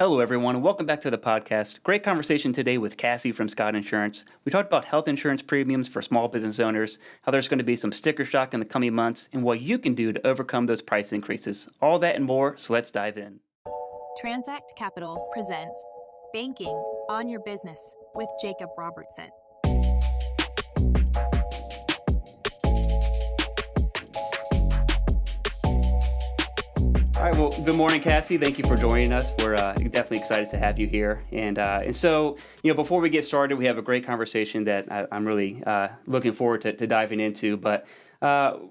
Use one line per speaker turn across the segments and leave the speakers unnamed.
Hello, everyone, and welcome back to the podcast. Great conversation today with Kassi from Scott Insurance. We talked about health insurance premiums for small business owners, how there's going to be some sticker shock in the coming months, and what you can do to overcome those price increases. All that and more, so let's dive in.
Transact Capital presents Banking on Your Business with Jacob Robertson.
All right, well, good morning, Kassi. Thank you for joining us. We're definitely excited to have you here. And so, before we get started, we have a great conversation that I'm really looking forward to diving into. But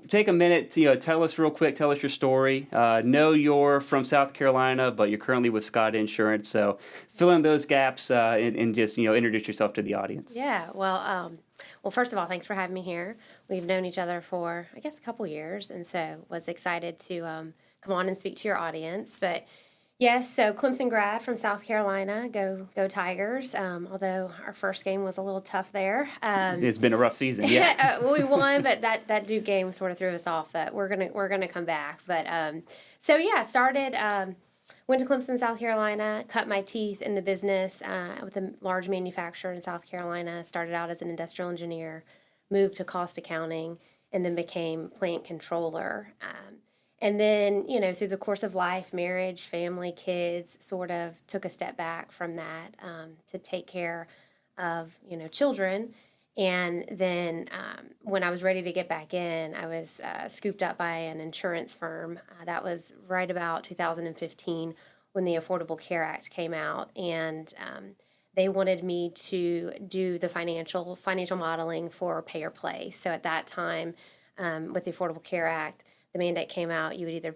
take a minute to tell us real quick, tell us your story. Know you're from South Carolina, but you're currently with Scott Insurance. So fill in those gaps and just introduce yourself to the audience.
Yeah, well, first of all, thanks for having me here. We've known each other for, I guess, a couple years, and so was excited to come on and speak to your audience. But yes, so Clemson grad from South Carolina, go Tigers. Although our first game was a little tough there.
It's been a rough season. Yeah,
we won, but that Duke game sort of threw us off. But we're gonna come back. But started. Went to Clemson, South Carolina, cut my teeth in the business with a large manufacturer in South Carolina. Started out as an industrial engineer, moved to cost accounting, and then became plant controller. And then, through the course of life, marriage, family, kids, sort of took a step back from that to take care of, children. And then when I was ready to get back in, I was scooped up by an insurance firm. That was right about 2015 when the Affordable Care Act came out. And they wanted me to do the financial modeling for pay or play. So at that time, with the Affordable Care Act, the mandate came out, you would either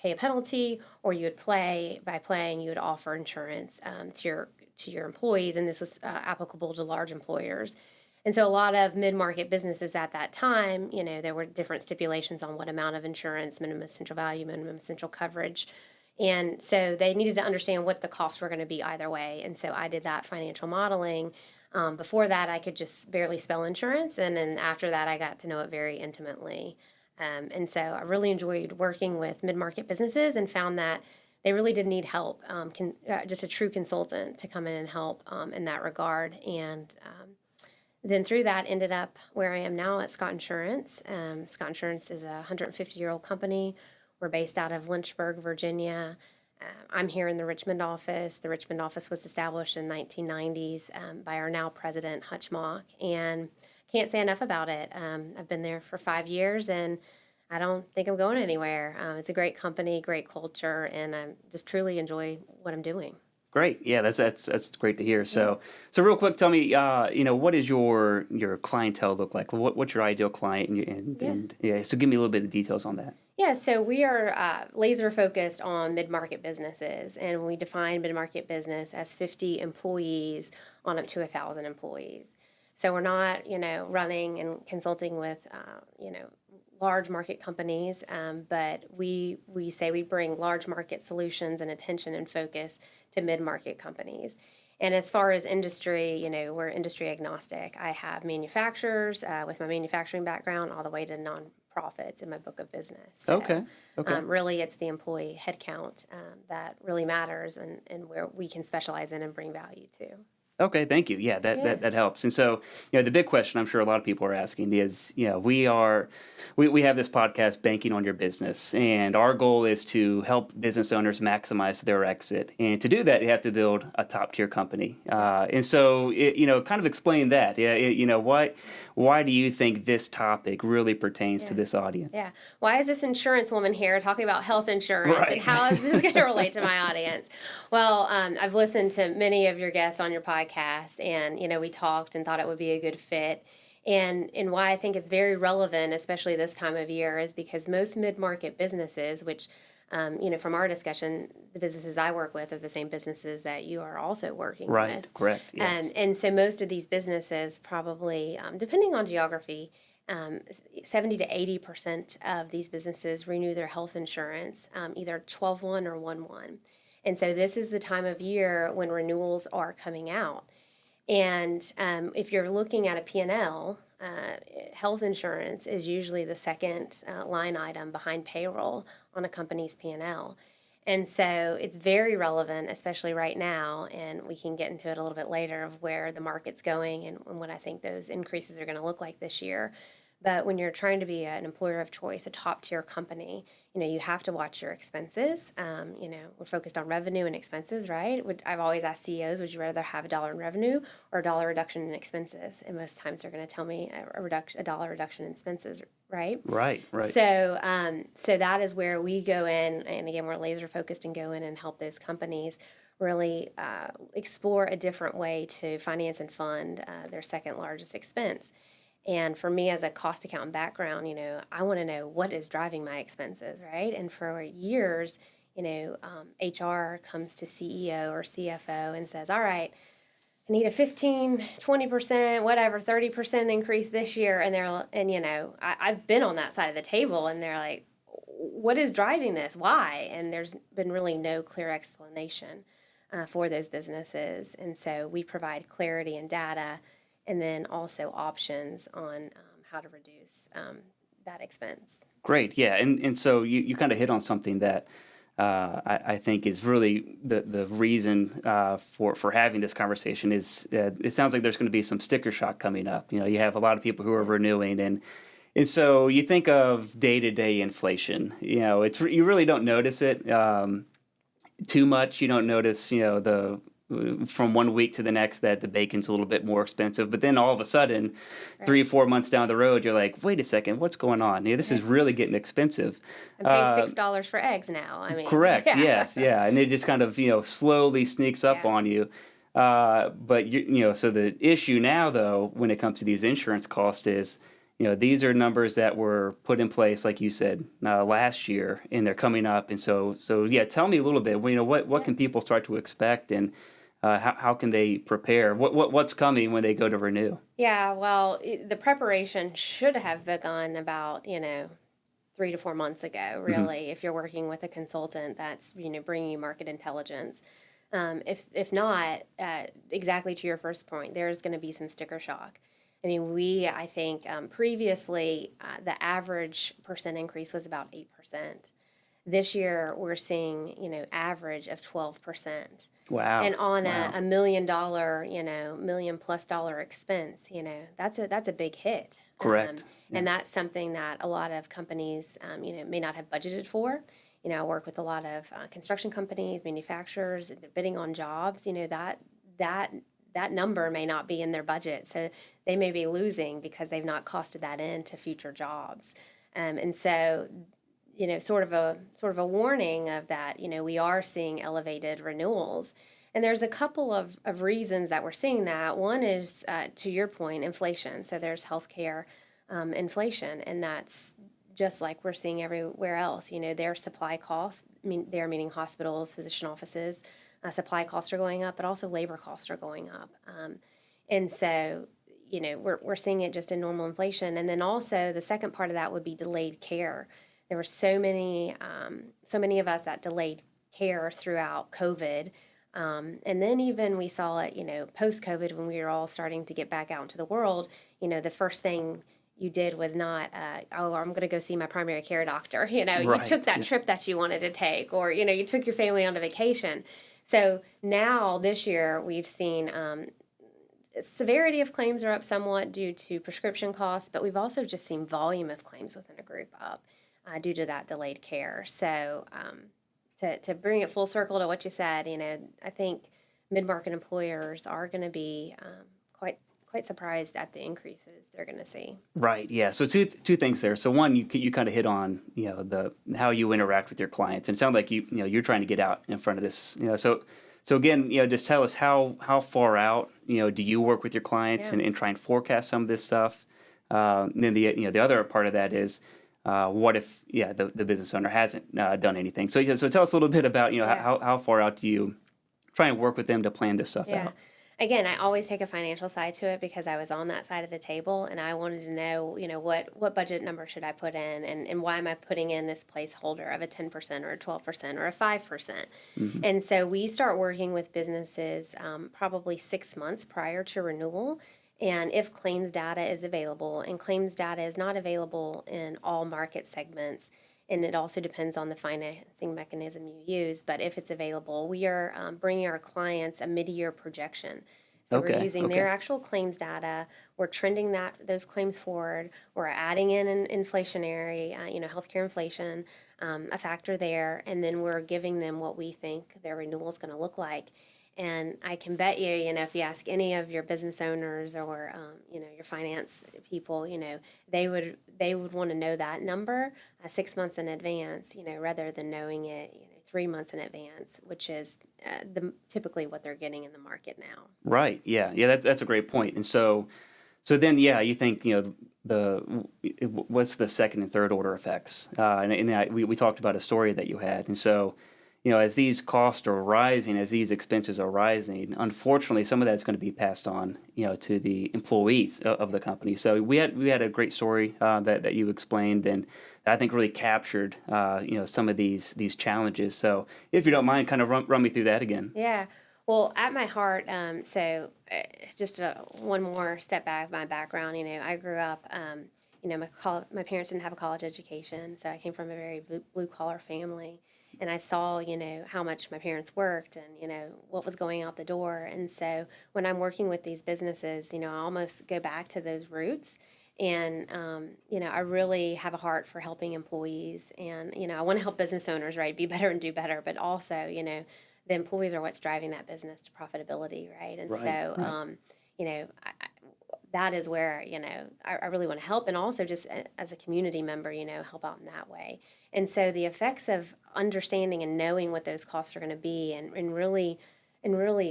pay a penalty or you would play. By playing, you would offer insurance to your employees, and this was applicable to large employers. And so a lot of mid-market businesses at that time, there were different stipulations on what amount of insurance, minimum essential value, minimum essential coverage. And so they needed to understand what the costs were going to be either way. And so I did that financial modeling. Before that, I could just barely spell insurance. And then after that, I got to know it very intimately. And so I really enjoyed working with mid-market businesses and found that they really did need help, just a true consultant to come in and help in that regard. And then through that, ended up where I am now at Scott Insurance. Scott Insurance is a 150-year-old company. We're based out of Lynchburg, Virginia. I'm here in the Richmond office. The Richmond office was established in 1990s by our now president, Hutch Mock, and can't say enough about it. I've been there for 5 years, and I don't think I'm going anywhere. It's a great company, great culture, and I just truly enjoy what I'm doing.
Great. Yeah, that's great to hear. So real quick, tell me, what does your clientele look like? What's your ideal client? So give me a little bit of details on that.
Yeah, so we are laser focused on mid-market businesses, and we define mid-market business as 50 employees on up to 1,000 employees. So we're not, running and consulting with, large market companies, but we say we bring large market solutions and attention and focus to mid-market companies. And as far as industry, we're industry agnostic. I have manufacturers with my manufacturing background all the way to nonprofits in my book of business. So,
Okay.
really, it's the employee headcount that really matters and where we can specialize in and bring value to.
Okay, thank you. Yeah, that helps. And so, the big question I'm sure a lot of people are asking is, we have this podcast, Banking on Your Business, and our goal is to help business owners maximize their exit. And to do that, you have to build a top tier company. And so, kind of explain that. Why do you think this topic really pertains to this audience?
Yeah. Why is this insurance woman here talking about health insurance? Right. And how is this going to relate to my audience? Well, I've listened to many of your guests on your podcast, and we talked and thought it would be a good fit. And why I think it's very relevant, especially this time of year, is because most mid-market businesses, which from our discussion, the businesses I work with are the same businesses that you are also working with.
Right, correct, yes.
And so most of these businesses probably, depending on geography, 70 to 80% of these businesses renew their health insurance, either 12/1 or 1/1. And so this is the time of year when renewals are coming out. And if you're looking at a P&L, health insurance is usually the second line item behind payroll on a company's P&L. And so it's very relevant, especially right now, and we can get into it a little bit later of where the market's going and what I think those increases are going to look like this year. But when you're trying to be an employer of choice, a top tier company, you have to watch your expenses. We're focused on revenue and expenses, right? I've always asked CEOs, would you rather have $1 in revenue or $1 reduction in expenses? And most times they're going to tell me a $1 reduction in expenses, right?
Right.
So that is where we go in, and again, we're laser focused and go in and help those companies really explore a different way to finance and fund their second largest expense. And for me, as a cost accountant background, I want to know what is driving my expenses, right? And for years, HR comes to CEO or CFO and says, all right, I need a 15, 20%, whatever, 30% increase this year. I've been on that side of the table, and they're like, what is driving this? Why? And there's been really no clear explanation for those businesses. And so we provide clarity and data, and then also options on how to reduce that expense.
Great. Yeah. And so you kind of hit on something that I think is really the reason for having this conversation is it sounds like there's going to be some sticker shock coming up. You have a lot of people who are renewing, and so you think of day-to-day inflation. You really don't notice it too much. You don't notice, the from one week to the next that the bacon's a little bit more expensive, but then all of a sudden, 3-4 months down the road, you're like, wait a second, what's going on? This is really getting expensive.
I'm paying $6 for eggs now.
Correct.
Yeah.
Yes. Yeah. And it just kind of, slowly sneaks up on you. But so the issue now, though, when it comes to these insurance costs is, these are numbers that were put in place, like you said, last year, and they're coming up. And so yeah, tell me a little bit, what can people start to expect, and how can they prepare? What's coming when they go to renew?
Yeah, well, the preparation should have begun about, 3 to 4 months ago, really, if you're working with a consultant that's, bringing you market intelligence. If not, exactly to your first point, there's going to be some sticker shock. I think previously the average percent increase was about 8%. This year we're seeing, average of 12%.
Wow.
And on
Wow.
a $1 million, $1 million+ expense, that's a big hit.
Correct.
And that's something that a lot of companies, may not have budgeted for. I work with a lot of construction companies, manufacturers, they're bidding on jobs. That number may not be in their budget, so they may be losing because they've not costed that into future jobs. And so, sort of a warning of that. We are seeing elevated renewals, and there's a couple of reasons that we're seeing that. One is, to your point, inflation. So there's healthcare inflation, and that's just like we're seeing everywhere else. Their supply costs, they're meaning hospitals, physician offices. Supply costs are going up, but also labor costs are going up. And so, we're seeing it just in normal inflation. And then also the second part of that would be delayed care. There were so many of us that delayed care throughout COVID. And then even we saw it, post-COVID when we were all starting to get back out into the world, the first thing you did was not, I'm going to go see my primary care doctor. You
Right.
took that trip that you wanted to take, or, you took your family on a vacation. So now this year we've seen severity of claims are up somewhat due to prescription costs, but we've also just seen volume of claims within a group up due to that delayed care. So to bring it full circle to what you said, I think mid-market employers are going to be quite surprised at the increases they're going to see.
Right. Yeah. So two things there. So one, you kind of hit on the how you interact with your clients, and it sounds like you're trying to get out in front of this. So again, just tell us how far out do you work with your clients and try and forecast some of this stuff. And then the other part of that is what if the business owner hasn't done anything. So tell us a little bit about how far out do you try and work with them to plan this stuff out.
Again, I always take a financial side to it because I was on that side of the table, and I wanted to know, what budget number should I put in, and why am I putting in this placeholder of a 10% or a 12% or a 5%? Mm-hmm. And so we start working with businesses probably 6 months prior to renewal, and if claims data is available, and claims data is not available in all market segments. and it also depends on the financing mechanism you use. But if it's available, we are bringing our clients a mid-year projection. So we're
Okay.
using their actual claims data. We're trending those claims forward. We're adding in an inflationary, healthcare inflation, a factor there, and then we're giving them what we think their renewal is going to look like. And I can bet you, if you ask any of your business owners or, your finance people, they would want to know that number 6 months in advance, rather than knowing it, 3 months in advance, which is typically what they're getting in the market now.
Right. Yeah. Yeah. That's a great point. And so then, yeah, you think, what's the second and third order effects? We talked about a story that you had. And so, as these costs are rising, as these expenses are rising, unfortunately, some of that's going to be passed on, to the employees of the company. So we had a great story that you explained, and I think really captured, some of these challenges. So if you don't mind, kind of run me through that again.
Yeah. Well, at my heart, just one more step back, my background, I grew up, my parents didn't have a college education, so I came from a very blue-collar family, and I saw, how much my parents worked and, what was going out the door. And so when I'm working with these businesses, I almost go back to those roots. And, I really have a heart for helping employees, and, I want to help business owners, right, be better and do better, but also, the employees are what's driving that business to profitability, right? And
Right,
so,
right.
that is where, I really want to help, and also just as a community member, help out in that way. And so the effects of understanding and knowing what those costs are going to be, and really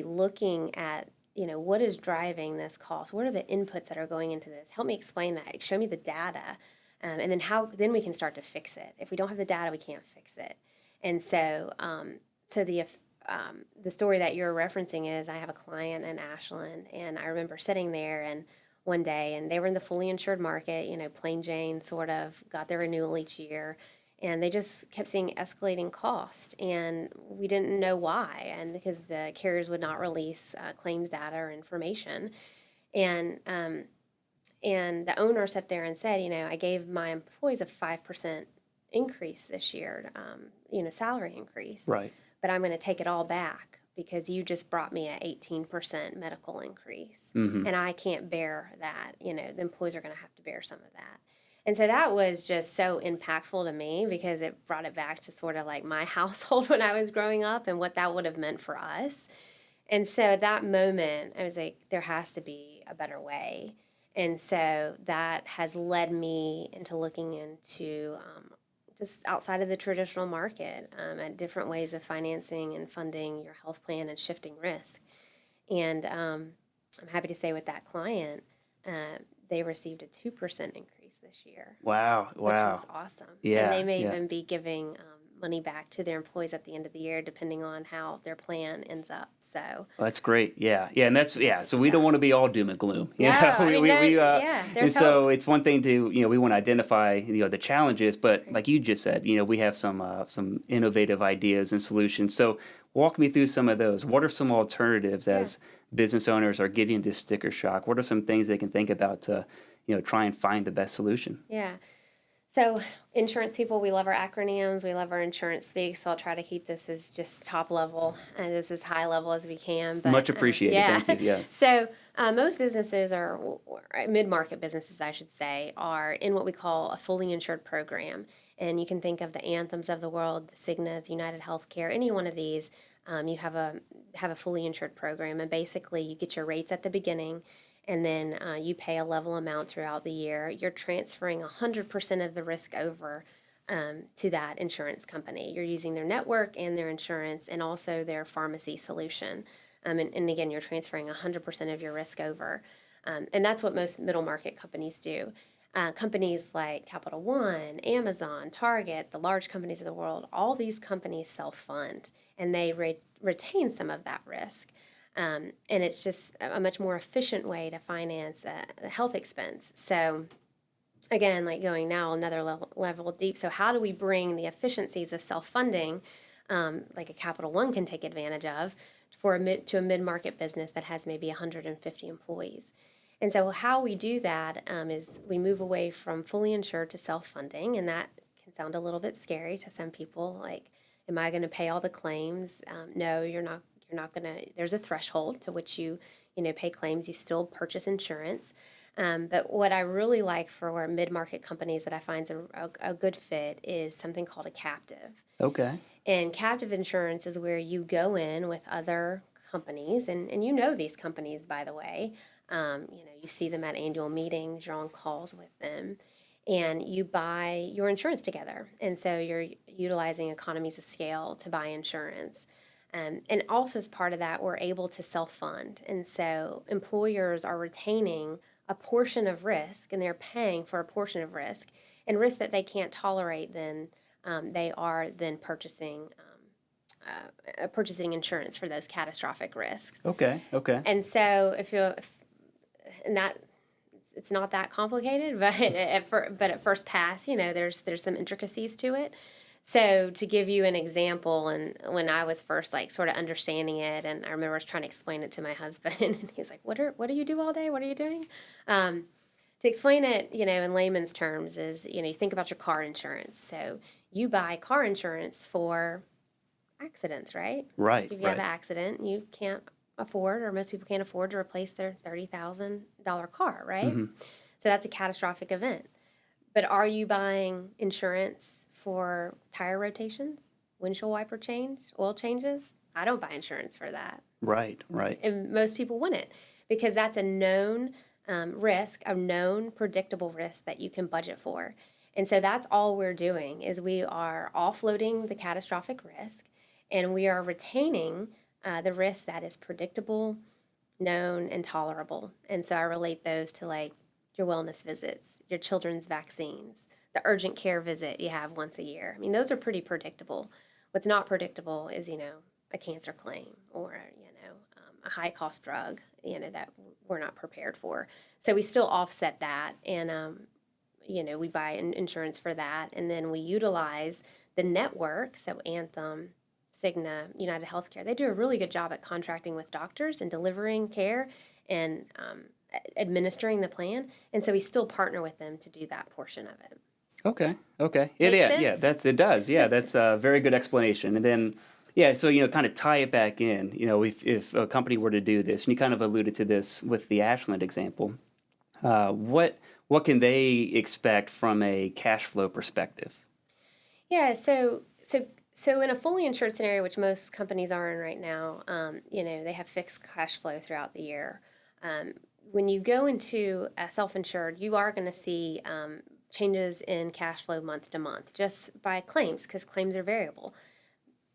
looking at, what is driving this cost? What are the inputs that are going into this? Help me explain that. Show me the data. And then we can start to fix it. If we don't have the data, we can't fix it. And so, the story that you're referencing is, I have a client in Ashland, and I remember sitting there and one day, and they were in the fully insured market, plain Jane, sort of got their renewal each year, and they just kept seeing escalating cost, and we didn't know why, and because the carriers would not release claims data or information, and the owner sat there and said, I gave my employees a 5% increase this year, salary increase.
Right.
But I'm going to take it all back because you just brought me an 18% medical increase.
Mm-hmm.
And I can't bear that. The employees are going to have to bear some of that. And so that was just so impactful to me, because it brought it back to sort of like my household when I was growing up and what that would have meant for us. And so that moment, I was like, there has to be a better way. And so that has led me into looking into just outside of the traditional market, at different ways of financing and funding your health plan and shifting risk. And I'm happy to say with that client, they received a 2% increase this year.
Wow.
Which is awesome.
Yeah.
And they may
yeah.
even be giving money back to their employees at the end of the year, depending on how their plan ends up. So
Well, that's great. Yeah. And that's, so we don't want to be all doom and gloom.
No,
And
there's
so
hope.
it's one thing to, we want to identify, the challenges, but like you just said, we have some innovative ideas and solutions. So walk me through some of those. What are some alternatives as business owners are getting this sticker shock? What are some things they can think about to, try and find the best solution?
Yeah. So insurance people, we love our acronyms. We love our insurance speak. So I'll try to keep this as just top level and this as high level as we can. But,
Much appreciated. Thank you. Yes.
So most businesses or mid-market businesses, I should say, are in what we call a fully insured program. And you can think of the Anthems of the world, the Cignas, United Healthcare, any one of these. You have a fully insured program, and basically you get your rates at the beginning, and then you pay a level amount throughout the year. You're transferring 100% of the risk over to that insurance company. You're using their network and their insurance and also their pharmacy solution. And again, you're transferring 100% of your risk over. And that's what most middle market companies do. Companies like Capital One, Amazon, Target, the large companies of the world, all these companies self-fund, and they retain some of that risk. And it's just a much more efficient way to finance the health expense. So again, like going now another level deep. So how do we bring the efficiencies of self-funding, like a Capital One can take advantage of, to a mid-market business that has maybe 150 employees? And so how we do that is we move away from fully insured to self-funding, and that can sound a little bit scary to some people. Like, am I going to pay all the claims? No, you're not. You're not going to. There's a threshold to which you pay claims. You still purchase insurance. But what I really like for mid-market companies that I find is a good fit is something called a captive.
Okay.
And captive insurance is where you go in with other companies, and you know these companies, by the way. You see them at annual meetings, you're on calls with them, and you buy your insurance together. And so you're utilizing economies of scale to buy insurance. And also as part of that, we're able to self-fund. And so employers are retaining a portion of risk, and they're paying for a portion of risk, and risk that they can't tolerate, then they are then purchasing insurance for those catastrophic risks.
Okay.
And so and that it's not that complicated, but at first pass, there's some intricacies to it. So to give you an example, and when I was first sort of understanding it, and I remember I was trying to explain it to my husband, and he's like, "What do you do all day? What are you doing?" To explain it, in layman's terms, is you think about your car insurance. So you buy car insurance for accidents, right?
Right.
If you have an accident, you can't afford, or most people can't afford to replace their $30,000 car, right?
Mm-hmm.
So that's a catastrophic event. But are you buying insurance for tire rotations, windshield wiper change, oil changes? I don't buy insurance for that.
Right.
And most people wouldn't, because that's a known risk, a known predictable risk that you can budget for. And so that's all we're doing, is we are offloading the catastrophic risk, and we are retaining the risk that is predictable, known, and tolerable. And so I relate those to your wellness visits, your children's vaccines, the urgent care visit you have once a year. I mean, those are pretty predictable. What's not predictable is, a cancer claim, or, a high cost drug, that we're not prepared for. So we still offset that, and, we buy insurance for that. And then we utilize the network. So Anthem, Cigna, United Healthcare, they do a really good job at contracting with doctors and delivering care and administering the plan. And so we still partner with them to do that portion of it.
Okay.
Makes sense?
It does. Yeah, that's a very good explanation. And then, so, kind of tie it back in, if a company were to do this, and you kind of alluded to this with the Ashland example, what can they expect from a cash flow perspective?
Yeah, so in a fully insured scenario, which most companies are in right now, they have fixed cash flow throughout the year. When you go into a self-insured, you are going to see changes in cash flow month to month, just by claims, because claims are variable.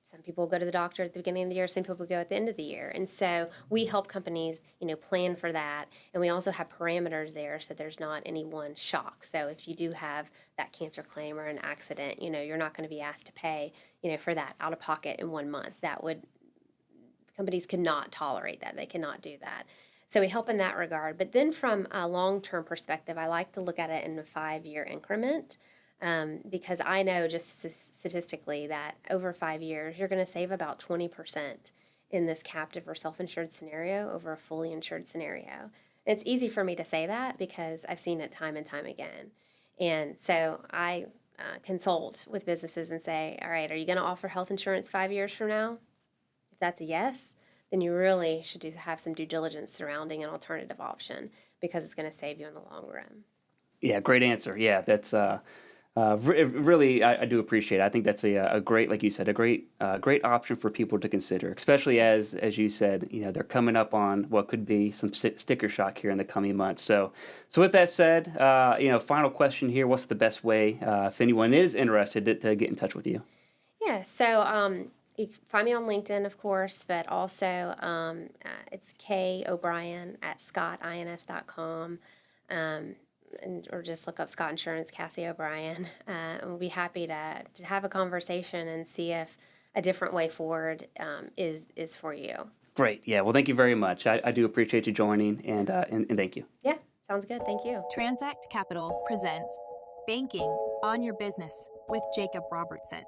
Some people go to the doctor at the beginning of the year, some people go at the end of the year. And so we help companies, plan for that. And we also have parameters there, so there's not any one shock. So if you do have that cancer claim or an accident, you're not going to be asked to pay, for that out of pocket in 1 month. Companies cannot tolerate that. They cannot do that. So we help in that regard. But then from a long-term perspective, I like to look at it in a 5-year increment. Because I know just statistically that over 5 years, you're going to save about 20% in this captive or self-insured scenario over a fully insured scenario. And it's easy for me to say that because I've seen it time and time again. And so I consult with businesses and say, all right, are you going to offer health insurance 5 years from now? If that's a yes, then you really should have some due diligence surrounding an alternative option, because it's going to save you in the long run.
Yeah, great answer. Yeah, that's really, I do appreciate it. I think that's a great, like you said, a great option for people to consider, especially as you said, they're coming up on what could be some sticker shock here in the coming months. So with that said, final question here: what's the best way if anyone is interested to get in touch with you?
Yeah, so you can find me on LinkedIn, of course, but also it's K O'Brien at scottins.com. Or just look up Scott Insurance, Kassi O'Brien, and we'll be happy to have a conversation and see if a different way forward is for you.
Great. Yeah. Well, thank you very much. I do appreciate you joining, and thank you.
Yeah, sounds good. Thank you.
Transact Capital presents Banking on Your Business with Jacob Robertson.